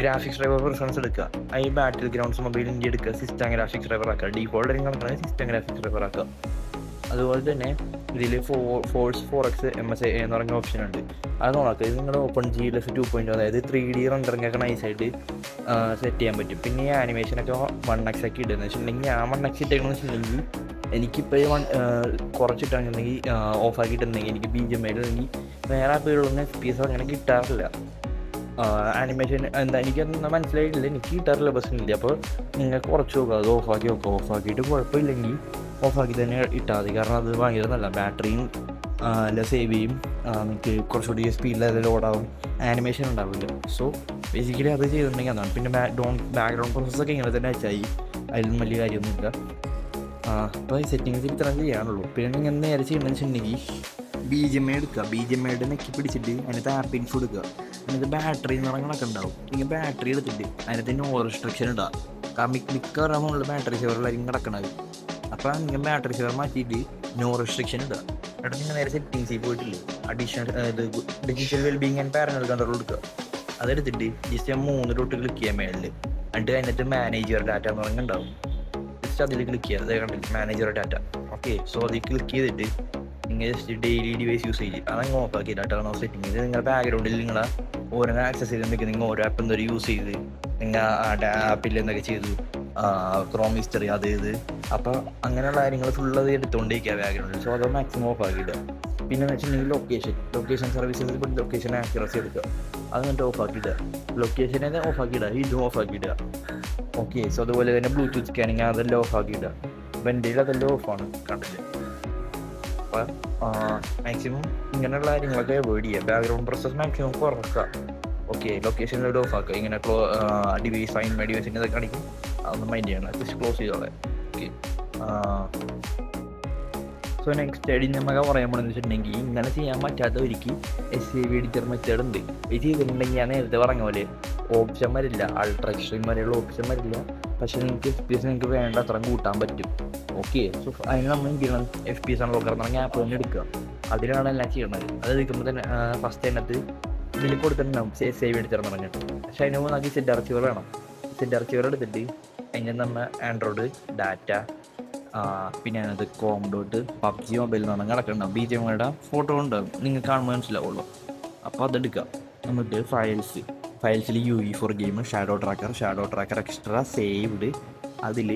ഗ്രാഫിക്സ് ഡ്രൈവർ പ്രിഫറൻസ് എടുക്കുക. ഈ ബാറ്റിൽ ഗ്രൗണ്ട്സ് മൊബൈൽ ഇന്ത്യ എടുക്കുക, സിസ്റ്റം ഗ്രാഫിക്സ് ഡ്രൈവർ ആക്കുക. ഡീഫോൾട്ട് നടക്കുന്നത് സിസ്റ്റം ഗ്രാഫിക്സ് ഡ്രൈവർ ആക്കുക. അതുപോലെ തന്നെ ഇതിൽ ഫോഴ്സ് 4x MSI എന്ന് പറഞ്ഞ ഓപ്ഷൻ ഉണ്ട്. അത് നോക്കുക. ഇത് നിങ്ങളുടെ ഓപ്പൺ GLS 2.0, അതായത് 3D റെൻഡറിംഗ് ഒക്കെ നൈസായിട്ട് സെറ്റ് ചെയ്യാൻ പറ്റും. പിന്നെ ഈ ആനിമേഷനൊക്കെ 1x ഒക്കെ ഇടുന്നത് വെച്ചിട്ടുണ്ടെങ്കിൽ ഞാൻ 1x ഇട്ടേക്കണമെന്ന് വെച്ചിട്ടുണ്ടെങ്കിൽ എനിക്കിപ്പോൾ കുറച്ചിട്ടുണ്ടെങ്കിൽ ഓഫാക്കിയിട്ടുണ്ടെങ്കിൽ എനിക്ക് BGMI അല്ലെങ്കിൽ വേറെ ആപ്പുകളിലൊന്നും FPS അങ്ങനെ കിട്ടാറില്ല. ആനിമേഷൻ എന്താ എനിക്കൊന്നും മനസ്സിലായിട്ടില്ല, എനിക്ക് കിട്ടാറില്ല ബസ്സിനില്ല. അപ്പോൾ നിങ്ങൾ കുറച്ച് നോക്കുക, അത് ഓഫാക്കി നോക്കുക. ഓഫാക്കിയിട്ട് കുഴപ്പമില്ലെങ്കിൽ ഓഫാക്കി തന്നെ ഇട്ടാൽ മതി. കാരണം അത് ഭയങ്കര നല്ല ബാറ്ററിയും എല്ലാം സേവ് ചെയ്യും. നിങ്ങൾക്ക് കുറച്ചുകൂടി സ്പീഡിൽ അത് ലോഡാവും, ആനിമേഷൻ ഉണ്ടാവില്ല. സോ ബേസിക്കലി അത് ചെയ്തിട്ടുണ്ടെങ്കിൽ അതാണ്. പിന്നെ ബാക്ക്ഗ്രൗണ്ട് പ്രോസസ്സൊക്കെ ഇങ്ങനെ തന്നെ വെച്ചായി, അതിലൊന്നും വലിയ കാര്യമൊന്നുമില്ല. അപ്പോൾ ഈ സെറ്റിങ്സ് ഇത്ര ചെയ്യാനുള്ളൂ. പിന്നെ നിങ്ങൾ നേരെ ചെയ്യണമെന്ന് വെച്ചിട്ടുണ്ടെങ്കിൽ BGMI എടുക്കുക. BGMI നെക്കി പിടിച്ചിട്ട് അതിനകത്ത് ആപ്പ് ഇൻഫോ എടുക്കുക. അതിനകത്ത് ബാറ്ററി നിറങ്ങളൊക്കെ ഉണ്ടാവും. നിങ്ങൾ ബാറ്ററി എടുത്തിട്ട് അതിനകത്ത് നോ റെസ്ട്രിക്ഷൻ ഉണ്ടാകും. കാരണം മിക്കവാറുള്ള ബാറ്ററി സേവറിലായിരിക്കും കിടക്കണത്. അപ്പോൾ നിങ്ങൾ ബാറ്ററി സേവർ മാറ്റിയിട്ട് നോ റെസ്ട്രിക്ഷൻ ഇടുക. എന്നിട്ട് നിങ്ങൾ നേരെ സെറ്റിങ്സിൽ പോയിട്ടില്ലേ additional digital wellbeing and parental control എടുക്കുക. അതെടുത്തിട്ട് ജസ്റ്റ് 3 ഡോട്ട് ക്ലിക്ക് ചെയ്യാൻ മേളിൽ. എന്നിട്ട് അതിനകത്ത് മാനേജർ ഡാറ്റ എന്ന് പറഞ്ഞിട്ടുണ്ടാവും. ജസ്റ്റ് അതിൽ ക്ലിക്ക് ചെയ്യുക. അതേ കണ്ടില്ല മാനേജർ ഡാറ്റ. ഓക്കെ, സോ അതിൽ ക്ലിക്ക് ചെയ്തിട്ട് നിങ്ങൾ ജസ്റ്റ് ഡെയിലി ഡിവൈസ് യൂസ് ചെയ്യും. അതങ്ങ് ഓഫാക്കി ഡാറ്റ സെറ്റിംഗ് ചെയ്ത് നിങ്ങളുടെ ബാക്ക്ഗ്രൗണ്ടിൽ നിങ്ങളെ ഓരോ ആക്സസ് ചെയ്തിട്ടുണ്ടെങ്കിൽ നിങ്ങൾ ഓരോ ആപ്പ് എന്തൊരു യൂസ് ചെയ്ത് നിങ്ങൾ ആ ആപ്പിൽ എന്തൊക്കെ ചെയ്തു, ക്രോം ഹിസ്റ്ററി അത് ഇത്. അപ്പോൾ അങ്ങനെയുള്ള കാര്യങ്ങൾ ഫുൾ അത് എടുത്തുകൊണ്ടിരിക്കുക ബാക്ക്ഗ്രൗണ്ടിൽ. സോ അത് മാക്സിമം ഓഫ് ആക്കിയിടുക. പിന്നെ എന്ന് വെച്ചിട്ടുണ്ടെങ്കിൽ ലൊക്കേഷൻ സർവീസസിൽ പോയി ലൊക്കേഷൻ ആക്യുറസി എടുക്കുക. അത് എന്നിട്ട് ഓഫ് ആക്കിയിടുക. ലൊക്കേഷനെ ഓഫ് ആക്കിയിടുക, ഇതും ഓഫ് ആക്കിയിടുക. ഓക്കെ, സോ അതുപോലെ തന്നെ ബ്ലൂടൂത്ത് സ്കാനിങ് അതെല്ലാം ഓഫ് ആക്കിയിടുക. അപ്പം എൻ്റെ അതെല്ലാം ഓഫാണ് കണ്ടിട്ട്. അപ്പോൾ മാക്സിമം ഇങ്ങനെയുള്ള കാര്യങ്ങളൊക്കെ അവോയ്ഡ് ചെയ്യുക. ബാക്ക്ഗ്രൗണ്ട് പ്രോസസ് മാക്സിമം കുറക്കുക. ഓക്കെ, ലൊക്കേഷനിലൂടെ ഓഫ് ആക്കുക. ഇങ്ങനെ ഡിവൈസ് ഫൈൻ മൈ ഡിവൈസിൻ്റെ ഇതൊക്കെ കാണിക്കും, അതൊന്നും മൈൻഡ് ചെയ്യണം, ജസ്റ്റ് ക്ലോസ് ചെയ്തോളെ. ഓക്കെ, സോ നെക്സ്റ്റ് ഐഡി നമുക്ക് പറയാൻ പോകുന്നത് വെച്ചിട്ടുണ്ടെങ്കിൽ ഇങ്ങനെ ചെയ്യാൻ പറ്റാത്തവർക്ക് SAV എഡിറ്റർ മെത്തേഡ് ഉണ്ട്. ഇത് ചെയ്തിട്ടുണ്ടെങ്കിൽ ഞാൻ നേരത്തെ പറഞ്ഞ പോലെ ഓപ്ഷൻ വരില്ല, അൾട്രാ എക്സ്ട്രീം വരെയുള്ള ഓപ്ഷൻ വരില്ല. പക്ഷേ നിങ്ങൾക്ക് FPS നിങ്ങൾക്ക് വേണ്ട അത്ര കൂട്ടാൻ പറ്റും. ഓക്കെ, സോ അതിന് നമ്മൾ എന്ത് ചെയ്യണം, FPS അൺലോക്കർ എന്ന് പറഞ്ഞാൽ ആപ്പ് തന്നെ എടുക്കുക. അതിലാണ് എല്ലാം ചെയ്യണത്. അത് എടുക്കുമ്പോൾ തന്നെ ഫസ്റ്റ് അതിനകത്ത് ഇതിൽ കൊടുത്തിട്ടുണ്ടാവും SAV എഡിറ്റർ എന്ന് പറഞ്ഞിട്ട്. പക്ഷേ അതിന് മുമ്പ് നമുക്ക് സെറ്റ് അർച്ചീവർ വേണം. സെറ്റ് അർച്ചീവർ എടുത്തിട്ട് അതിൻ്റെ നമ്മൾ ആൻഡ്രോയിഡ് ഡാറ്റ, പിന്നെ അതിനകത്ത് PUBG മൊബൈൽ എന്ന് പറഞ്ഞാൽ കിടക്കുന്നുണ്ടാവും. BGMIയുടെ ഫോട്ടോ ഉണ്ടാവും, നിങ്ങൾക്ക് കാണുമ്പോൾ മനസ്സിലാവുള്ളൂ. അപ്പോൾ അതെടുക്കുക. എന്നിട്ട് ഫയൽസിൽ UE4 game, shadow tracker extra saved, അതിൽ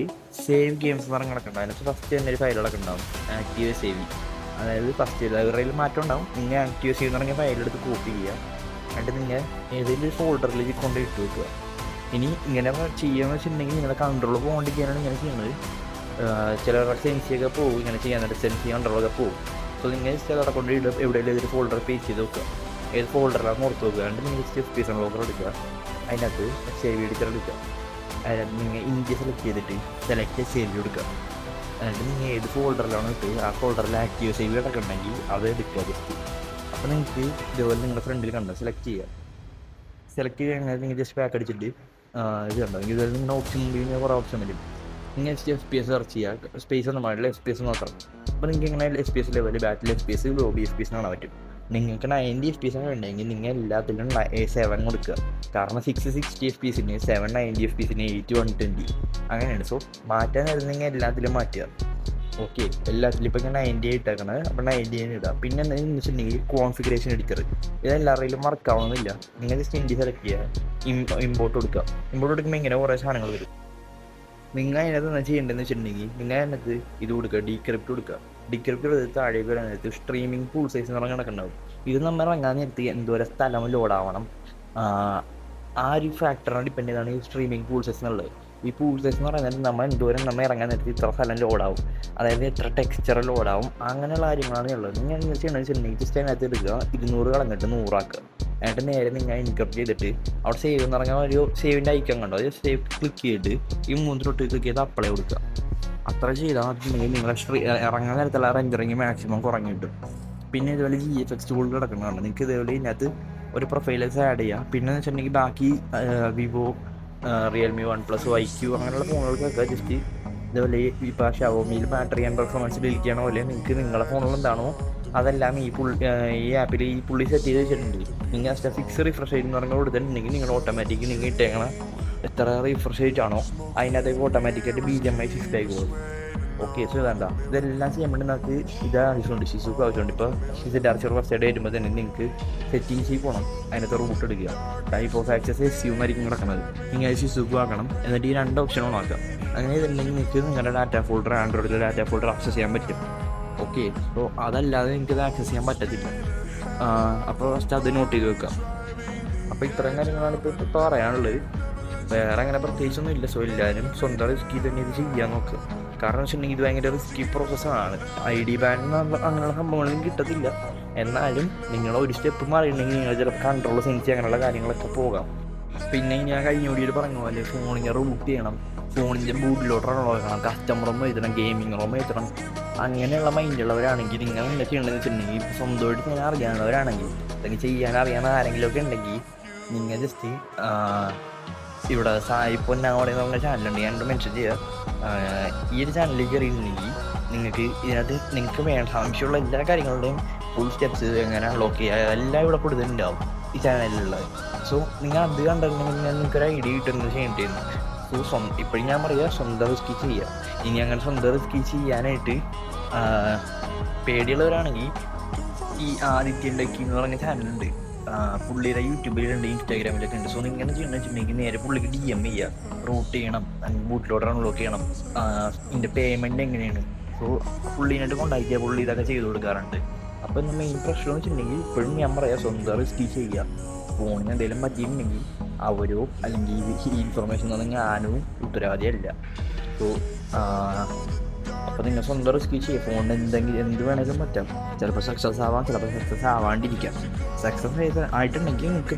സേവ് ഗെയിംസ് എന്ന് പറഞ്ഞാൽ കിടക്കുന്നുണ്ടാവും. അതിനകത്ത് ഫസ്റ്റ് തന്നെ ഒരു ഫയലുകളൊക്കെ ഉണ്ടാവും, ആക്റ്റീവ് സേവ്. അതായത് ഫസ്റ്റ് ലൈബ്രറിയിൽ മാറ്റം ഉണ്ടാവും. നിങ്ങൾ ആക്റ്റീവ് സേവ് എന്ന് പറഞ്ഞാൽ ഫയലെടുത്ത് കോപ്പി ചെയ്യുക. എന്നിട്ട് നിങ്ങൾ ഏതെങ്കിലും ഫോൾഡറിൽ കൊണ്ട് ഇട്ട് വെക്കുക. ഇനി ഇങ്ങനെ ചെയ്യുകയെന്ന് വെച്ചിട്ടുണ്ടെങ്കിൽ നിങ്ങളുടെ കൺട്രോൾ പോകാണ്ടിരിക്കാനാണ് ഇങ്ങനെ ചെയ്യുന്നത്. ചിലരുടെ സെൻസിയൊക്കെ പോകും ഇങ്ങനെ ചെയ്യാൻ, സെൻസി കൺട്രോളൊക്കെ പോകും. സോ നിങ്ങൾ ചിലവിടെ കൊണ്ട് എവിടെയെങ്കിലും ഒരു ഫോൾഡർ പേസ്റ്റ് ചെയ്ത് വെക്കുക. ഏത് ഫോൾഡറിലാണ് ഓർത്ത് വെക്കുക. എന്നിട്ട് നിങ്ങൾ FPS അൺലോക്കർ എടുക്കുക. അതിനകത്ത് സേവ് എഡിറ്റർ എടുക്കുക. അതിനകത്ത് നിങ്ങൾ ഇന്ത്യ സെലക്ട് ചെയ്തിട്ട് സേവ് എടുക്കുക. എന്നിട്ട് നിങ്ങൾ ഏത് ഫോൾഡറിലാണ് ഇട്ട് ആ ഫോൾഡറിൽ ആക്റ്റീവ് സേവ് കിടക്കുന്നുണ്ടെങ്കിൽ അത് എടുക്കുക ജസ്റ്റ്. അപ്പോൾ നിങ്ങൾക്ക് ഇതുപോലെ നിങ്ങളുടെ ഫ്രണ്ടിൽ കണ്ടോ സെലക്ട് ചെയ്യുക. സെലക്ട് ചെയ്യുക നിങ്ങൾ ജസ്റ്റ് പാക്ക് അടിച്ചിട്ട് ഇത് കണ്ടോ, ഇതുപോലെ നിങ്ങളുടെ ഓപ്ഷൻ മുമ്പിൽ കുറേ ഓപ്ഷൻ വരും. നിങ്ങൾ FPS സെർച്ച് ചെയ്യുക. സ്പേസ് ഒന്നും പാടില്ല, FPS മാത്രം. അപ്പോൾ നിങ്ങൾക്ക് ഇങ്ങനെ FPS ലെവൽ, ബാറ്റിൽ FPS, ലോബി FPS കാണാൻ പറ്റും. നിങ്ങൾക്ക് 90 FPS ഉണ്ടെങ്കിൽ നിങ്ങൾ എല്ലാത്തിലും 7 കൊടുക്കുക. കാരണം 660 FPS, 790 FPS, 820 അങ്ങനെയാണ്. സോ മാറ്റാൻ നിങ്ങൾ എല്ലാത്തിലും മാറ്റുക. ഓക്കെ, എല്ലാത്തിലും ഇപ്പോൾ 90 ഇട്ടേക്കണത്, അപ്പോൾ 90 ഇടുക. പിന്നെ എന്താണെന്ന് വെച്ചിട്ടുണ്ടെങ്കിൽ കോൺഫിഗറേഷൻ എഡിറ്റർ, ഇതെല്ലാവരുടെയും വർക്കാവണമെന്നില്ല. നിങ്ങൾ ജസ്റ്റ് ഇന്ത്യ സെലക്ട് ചെയ്യുക, ഇമ്പോർട്ട് കൊടുക്കുക. ഇമ്പോർട്ട് കൊടുക്കുമ്പോൾ ഇങ്ങനെ കുറേ സാധനങ്ങൾ വരും. നിങ്ങൾ അതിനകത്ത് എന്താ ചെയ്യേണ്ടതെന്ന് വെച്ചിട്ടുണ്ടെങ്കിൽ നിങ്ങൾ അതിനകത്ത് ഇത് കൊടുക്കുക, ഡീക്രിപ്റ്റ് കൊടുക്കുക. ഡീക്രിപ്റ്റ് ചെയ്ത് താഴേക്ക് വരാനകത്ത് സ്ട്രീമിംഗ് പൂൾ സൈസ് എന്ന് പറഞ്ഞാൽ കണക്കുണ്ടാവും. ഇത് നമ്മൾ ഇറങ്ങാൻ നേരത്ത് എന്തോരം സ്ഥലം ലോഡാവണം, ആ ഒരു ഫാക്ടറിനെ ഡിപ്പെൻഡ് ചെയ്താണ് ഈ സ്ട്രീമിംഗ് പൂൾ സൈസ് എന്നുള്ളത്. ഈ പൂൾ സൈസ് എന്ന് പറയുന്നത് നമ്മൾ എന്തോരം നമ്മൾ ഇറങ്ങാൻ നേരത്ത് ഇത്ര സ്ഥലം ലോഡാവും, അതായത് എത്ര ടെക്സ്ചർ ലോഡാവും, അങ്ങനെയുള്ള കാര്യങ്ങളാണ് ഉള്ളത്. നിങ്ങൾ എന്താ ചെയ്യണമെന്ന് വെച്ചിട്ടുണ്ടെങ്കിൽ ജസ്റ്റ് അതിനകത്ത് എടുക്കുക, 200 കളഞ്ഞിട്ട് 100 ആക്കുക. എന്നിട്ട് നേരെ നിങ്ങൾ എൻക്രിപ്റ്റ് ചെയ്തിട്ട് അവിടെ സേവ് എന്ന് പറഞ്ഞാൽ ഒരു സേവിൻ്റെ ഐക്കൺ കണ്ടോ, അത് സേവ് ക്ലിക്ക് ചെയ്തിട്ട് ഈ 3 തൊട്ട് ക്ലിക്ക് ചെയ്ത് അപ്ലൈ കൊടുക്കുക. അത്ര ചെയ്താൽ നിങ്ങളെ ഇറങ്ങാൻ നേരത്തുള്ള റെൻഡറിങ് മാക്സിമം കുറഞ്ഞു കിട്ടും. പിന്നെ ഇതുപോലെ GFX ടൂൾ കിടക്കുന്നതാണ്. നിങ്ങൾക്ക് ഇതേപോലെ ഇതിനകത്ത് ഒരു പ്രൊഫൈൽസ് ആഡ് ചെയ്യുക. പിന്നെ എന്ന് വെച്ചിട്ടുണ്ടെങ്കിൽ ബാക്കി വിവോ, റിയൽമി, OnePlus, IQ അങ്ങനെയുള്ള ഫോണുകൾക്കൊക്കെ ജസ്റ്റ് ഇതേപോലെ ഇപ്പോൾ ഷവോമിയിൽ ബാറ്ററി ആൻഡ് പെർഫോമൻസ് ഡിലീറ്റ് ചെയ്യണ പോലെ നിങ്ങൾക്ക് നിങ്ങളുടെ ഫോണിൽ എന്താണോ അതെല്ലാം ഈ ആപ്പിൽ ഈ പുള്ളി സെറ്റ് ചെയ്ത് വെച്ചിട്ടുണ്ട്. നിങ്ങൾ ജസ്റ്റ് ഫിക്സ് റിഫ്രഷ് റേറ്റ് എന്ന് പറഞ്ഞാൽ കൊടുത്തിട്ടുണ്ടെങ്കിൽ നിങ്ങൾ ഓട്ടോമാറ്റിക് നിങ്ങൾ ഇട്ടേക്കണ എത്ര റിഫ്രഷ് റേറ്റ് ആണോ അതിനകത്തേക്ക് ഓട്ടോമാറ്റിക്കായിട്ട് BGMI ഷിഫ്റ്റ് ആയിക്കോളും. ഓക്കെ, സോ ഇതെല്ലാം ചെയ്യാൻ വേണ്ടി നമുക്ക് ഇത് ആവശ്യമുണ്ട്, ഷിസുക്ക് ആവശ്യമുണ്ട്. ഇപ്പോൾ ZR വെബ്സൈറ്റ് വരുമ്പോൾ തന്നെ നിങ്ങൾക്ക് സെറ്റിങ്സിൽ പോകണം, അതിനകത്ത് റൂട്ട് എടുക്കുക. ടൈപ്പ് ഓഫ് ആക്സസ് SU ആയിരിക്കും കിടക്കുന്നത്. നിങ്ങൾ ഷിസുക്ക് ആക്കണം, എന്നിട്ട് ഈ 2 ഓപ്ഷൻ ഓൺ ആക്കാം. അങ്ങനെ ഇതുണ്ടെങ്കിൽ നിങ്ങൾക്ക് നിങ്ങളുടെ ഡാറ്റ ഫോൾഡർ, ആൻഡ്രോയിഡിലെ ഡാറ്റ ഫോൾഡർ ആക്സസ് ചെയ്യാൻ പറ്റും. ഓക്കെ, സോ അതല്ലാതെ എനിക്കത് ആക്സസ് ചെയ്യാൻ പറ്റത്തില്ല. അപ്പോൾ ഫസ്റ്റ് അത് നോട്ട് ചെയ്ത് വെക്കാം. അപ്പോൾ ഇത്രയും കാര്യങ്ങളാണ് ഇപ്പോൾ പറയാനുള്ളത്. വേറെ അങ്ങനെ പ്രത്യേകിച്ചൊന്നും ഇല്ല. സോ എല്ലാവരും സ്വന്തം റിസ്കി തന്നെ ഇത് ചെയ്യാൻ നോക്കുക. കാരണം വെച്ചിട്ടുണ്ടെങ്കിൽ ഇത് ഭയങ്കര റിസ്കി പ്രോസസ്സാണ്. ID ബാൻ അങ്ങനെയുള്ള സംഭവങ്ങളൊന്നും കിട്ടത്തില്ല. എന്നാലും നിങ്ങൾ ഒരു സ്റ്റെപ്പ് മാറിയിട്ടുണ്ടെങ്കിൽ നിങ്ങൾ ചിലപ്പോൾ കൺട്രോൾ സെൻസ് അങ്ങനെയുള്ള കാര്യങ്ങളൊക്കെ പോകാം. പിന്നെ ഞാൻ കഴിഞ്ഞ വീഡിയോയിൽ പറഞ്ഞ പോലെ ഫോണിനെ റൂട്ട് ചെയ്യണം, ഫോണിൻ്റെ ബൂട്ടിലോട്ട് റൺ കസ്റ്റമർ റൂം എഴുതണം, ഗെയിമിംഗ് റൂം എഴുതണം. അങ്ങനെയുള്ള മൈൻഡുള്ളവരാണെങ്കിൽ നിങ്ങൾ എന്താ ചെയ്യേണ്ടതെന്ന് വെച്ചിട്ടുണ്ടെങ്കിൽ സ്വന്തമായിട്ട് ചെയ്യാൻ അറിയാവുന്നവരാണെങ്കിൽ അല്ലെങ്കിൽ ചെയ്യാൻ അറിയാവുന്ന ആരെങ്കിലും ഒക്കെ ഉണ്ടെങ്കിൽ നിങ്ങൾ ജസ്റ്റ് ഇവിടെ സായി പൊന്നാവടെ എന്ന് പറഞ്ഞ ചാനലുണ്ട്, ഞാനോട് മെൻഷൻ ചെയ്യുക. ഈ ഒരു ചാനലിലേക്ക് കയറിയിട്ടുണ്ടെങ്കിൽ നിങ്ങൾക്ക് ഇതിനകത്ത് നിങ്ങൾക്ക് വേണ്ട ആവശ്യമുള്ള എല്ലാ കാര്യങ്ങളുടെയും ഫുൾ സ്റ്റെപ്സ് എങ്ങനെ അൺലോക്ക് ചെയ്യുക എല്ലാം ഇവിടെ കൊടുത്തിട്ടുണ്ടാവും ഈ ചാനലിലുള്ളത്. സോ നിങ്ങൾ അത് കണ്ടിട്ടുണ്ടെങ്കിൽ നിങ്ങൾക്കൊരു ഐഡിയ കിട്ടുന്നത് ചെയ്യേണ്ടിയിരുന്നു. സോ ഇപ്പോഴും ഞാൻ പറയുക സ്വന്തം റിസ്കി ചെയ്യുക. ഇനി അങ്ങനെ സ്വന്തം റിസ്കി ചെയ്യാനായിട്ട് പേടിയുള്ളവരാണെങ്കിൽ ഈ ആദിത്യൻ ടെക്കി എന്ന് പറഞ്ഞ ചാനലുണ്ട്, പുള്ളിയുടെ യൂട്യൂബിലുണ്ട്, ഇൻസ്റ്റാഗ്രാമിലൊക്കെ ഉണ്ട്. സോ നിങ്ങൾ ചെയ്യണമെന്ന് വെച്ചിട്ടുണ്ടെങ്കിൽ നേരെ പുള്ളിക്ക് DM ചെയ്യുക, റൂട്ട് ചെയ്യണം, ബൂട്ടിലോട്ട് അൺലോക്ക് ചെയ്യണം, ഇതിൻ്റെ പേയ്മെൻറ്റ് എങ്ങനെയാണ്. സോ പുള്ളീനായിട്ട് കോണ്ടാക്ട് ചെയ്യുക, പുള്ളി ഇതൊക്കെ ചെയ്ത് കൊടുക്കാറുണ്ട്. അപ്പോൾ എൻ്റെ മെയിൻ പ്രശ്നം എന്ന് വെച്ചിട്ടുണ്ടെങ്കിൽ ഇപ്പോഴും ഞാൻ പറയാം സ്വന്തം റിസ്കി ചെയ്യുക. ഫോണിന് എന്തെങ്കിലും പറ്റിയിട്ടുണ്ടെങ്കിൽ അവരോ അല്ലെങ്കിൽ ഈ ഇൻഫർമേഷൻ തന്നെ ഞാനോ ഉത്തരവാദിയല്ല. സോ അപ്പോൾ നിങ്ങൾ സ്വന്തം റിസ്കി ചെയ്യുക. ഫോണിന് എന്ത് വേണമെങ്കിലും പറ്റാം. ചിലപ്പോൾ സക്സസ് ആവാം, ചിലപ്പോൾ സക്സസ് ആവാണ്ടിരിക്കാം. സക്സസ് ആയിട്ടുണ്ടെങ്കിൽ നിങ്ങൾക്ക്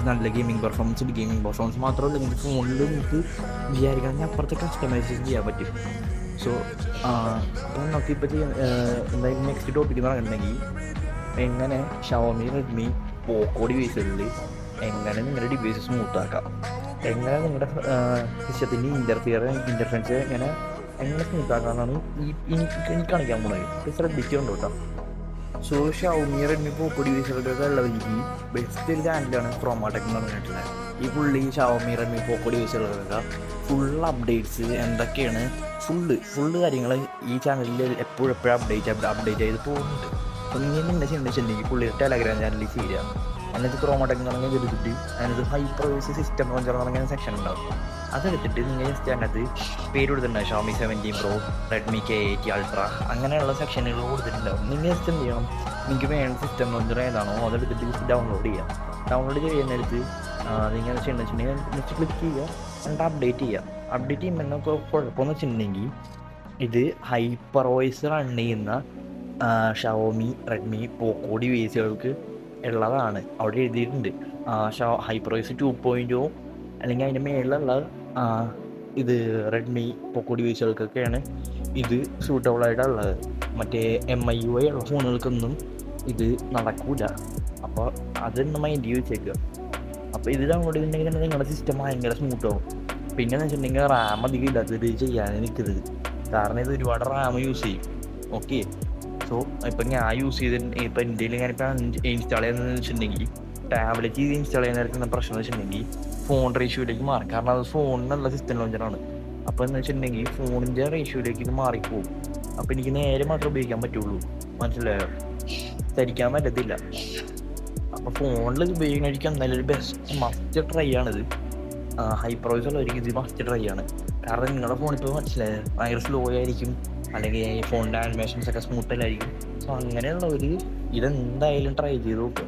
നല്ല ഗെയിമിംഗ് പെർഫോമൻസ് മാത്രമല്ല, നിങ്ങൾക്ക് ഫോണിൽ നിങ്ങൾക്ക് വിചാരിക്കണമെങ്കിൽ അപ്പുറത്തെ കസ്റ്റമൈസേഷൻ ചെയ്യാൻ പറ്റും. സോ അപ്പോൾ നമുക്കിപ്പോൾ എന്തായാലും നെക്സ്റ്റ് ടോപ്പിക് എന്ന് പറഞ്ഞിട്ടുണ്ടെങ്കിൽ എങ്ങനെ Xiaomi, Redmi, Poco ഡിവൈസുകളിൽ എങ്ങനെ നിങ്ങളുടെ ഡിവൈസ് സ്മൂത്താക്കാം, എങ്ങനെ നിങ്ങളുടെ സിസ്റ്റത്തിൻ്റെ ഇൻ്റർഫറൻസ് എങ്ങനെ സ്മൂത്താക്കാമെന്നാണ് എനിക്ക് കാണിക്കാൻ പോകുന്നത്. ശ്രദ്ധിക്കുന്നുണ്ട് കേട്ടോ. സോ Xiaomi, Redmi, Poco ഡിവൈസുകളുടെ ഉള്ളവർക്ക് ബെസ്റ്റ് ഒരു ചാനലാണ് ക്രോമാടെക് എന്ന് പറഞ്ഞിട്ടുള്ളത്. ഈ പുള്ളി Xiaomi, Redmi, Poco ഡിവൈസുകളൊക്കെ ഫുൾ അപ്ഡേറ്റ്സ് എന്തൊക്കെയാണ് ഫുള്ള് കാര്യങ്ങൾ ഈ ചാനലിൽ എപ്പോഴും അപ്ഡേറ്റ് ചെയ്ത് പോകുന്നുണ്ട്. അപ്പോൾ നിങ്ങൾ എന്താ ചെയ്യണമെന്നുവെച്ചിട്ടുണ്ടെങ്കിൽ പുള്ളിയുടെ ടെലഗ്രാം ചാനലിൽ ചെയ്യുക. അതിനകത്ത് ക്രോമാടെക് എന്ന് പറഞ്ഞാൽ എടുത്തിട്ട് അതിനകത്ത് ഹൈപ്പർവൈസ് സിസ്റ്റം എന്ന് പറഞ്ഞ സെക്ഷൻ ഉണ്ടാവും. അതെടുത്തിട്ട് നിങ്ങൾ ജസ്റ്റ് അതിനകത്ത് പേര് കൊടുത്തിട്ടുണ്ടാവും, Xiaomi 17 Pro, Redmi K80 Ultra അങ്ങനെയുള്ള സെക്ഷനുകൾ കൊടുത്തിട്ടുണ്ടാവും. നിങ്ങൾ ജസ്റ്റ് എന്ത് ചെയ്യണം, നിങ്ങൾക്ക് വേണ്ട സിസ്റ്റം എന്ന് പറഞ്ഞാൽ ഏതാണോ അതെടുത്തിട്ട് ജസ്റ്റ് ഡൗൺലോഡ് ചെയ്യുന്നിടത്ത് നിങ്ങൾ ചെയ്യണമെന്ന് വെച്ചിട്ടുണ്ടെങ്കിൽ ജസ്റ്റ് ക്ലിക്ക് ചെയ്യുക, എന്നിട്ട് അപ്ഡേറ്റ് ചെയ്യുമ്പോൾ നമുക്ക് കുഴപ്പമെന്ന് വെച്ചിട്ടുണ്ടെങ്കിൽ ഇത് ഹൈപ്പർവൈസ് റൺ ചെയ്യുന്ന Xiaomi, Redmi, Poco ഡിവൈസുകൾക്ക് ഉള്ളതാണ്. അവിടെ എഴുതിയിട്ടുണ്ട് ഹൈപ്പർവൈസ് 2.0 അല്ലെങ്കിൽ അതിൻ്റെ മേളിലുള്ള ഇത് Redmi, Poco ഡിവൈസുകൾക്കൊക്കെയാണ് ഇത് സൂട്ടബിളായിട്ടുള്ളത്. മറ്റേ MIUI ഉള്ള ഫോണുകൾക്കൊന്നും ഇത് നടക്കൂല. അപ്പോൾ അതൊന്ന് മൈൻഡ് വെച്ചേക്കുക. അപ്പോൾ ഇത് ഡൗൺലോഡ് ചെയ്തിട്ടുണ്ടെങ്കിൽ തന്നെ നിങ്ങളുടെ സിസ്റ്റം ഭയങ്കര സ്മൂത്താവും. പിന്നെയെന്ന് വെച്ചിട്ടുണ്ടെങ്കിൽ റാം അധികം ഇല്ലാത്തത് ചെയ്യാൻ നിൽക്കരുത്, കാരണം ഇത് ഒരുപാട് റാം യൂസ് ചെയ്യും. ഓക്കെ, സോ ഇപ്പം ഞാൻ യൂസ് ചെയ്തിട്ട് ഇപ്പം ഇന്ത്യയിൽ ഞാനിപ്പോൾ ഇൻസ്റ്റാൾ ചെയ്യുന്നതെന്ന് വെച്ചിട്ടുണ്ടെങ്കിൽ ടാബ്ലറ്റ് ചെയ്ത് ഇൻസ്റ്റാൾ ചെയ്യുന്ന പ്രശ്നം എന്ന് വെച്ചിട്ടുണ്ടെങ്കിൽ ഫോൺ റേഷ്യോയിലേക്ക് മാറും. കാരണം അത് ഫോണിനുള്ള സിസ്റ്റം ലോഞ്ചറാണ്. അപ്പോൾ എന്ന് വെച്ചിട്ടുണ്ടെങ്കിൽ ഫോണിൻ്റെ റേഷ്യോയിലേക്ക് ഇത് മാറിപ്പോകും. അപ്പോൾ എനിക്ക് നേരെ മാത്രമേ ഉപയോഗിക്കാൻ പറ്റുള്ളൂ, മനസ്സിലായോ? ധരിക്കാൻ പറ്റത്തില്ല. അപ്പോൾ ഫോണിൽ ഉപയോഗിക്കുന്നതായിരിക്കും എന്തായാലും ഒരു ബെസ്റ്റ് മസ്റ്റ് ട്രൈ ആണിത്. ഹൈപ്പർവൈസ് ഉള്ളവർക്ക് ഇത് മസ്റ്റ് ട്രൈ ആണ്. കാരണം നിങ്ങളുടെ ഫോൺ ഇപ്പോൾ മനസ്സിലായത് ഭയങ്കര സ്ലോ ആയിരിക്കും, അല്ലെങ്കിൽ ഫോണിൻ്റെ ആനിമേഷൻസ് ഒക്കെ സ്മൂത്തല്ലായിരിക്കും. സോ അങ്ങനെയുള്ളവർ ഇതെന്തായാലും ട്രൈ ചെയ്ത് നോക്കുക.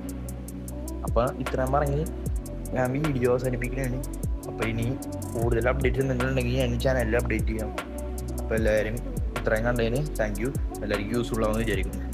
അപ്പോൾ ഇത്രയും പറഞ്ഞ് ഞാൻ വീഡിയോ അവസാനിപ്പിക്കുകയാണ്. അപ്പോൾ ഇനി കൂടുതൽ അപ്ഡേറ്റ്സ് എന്തെങ്കിലും ഉണ്ടെങ്കിൽ ഞാൻ ചാനലിൽ അപ്ഡേറ്റ് ചെയ്യാം. അപ്പോൾ എല്ലാവരും ഇത്രയും കണ്ടതിന് താങ്ക് യു. എല്ലാവർക്കും യൂസ്ഫുൾ ആവുമെന്ന് വിചാരിക്കുന്നു.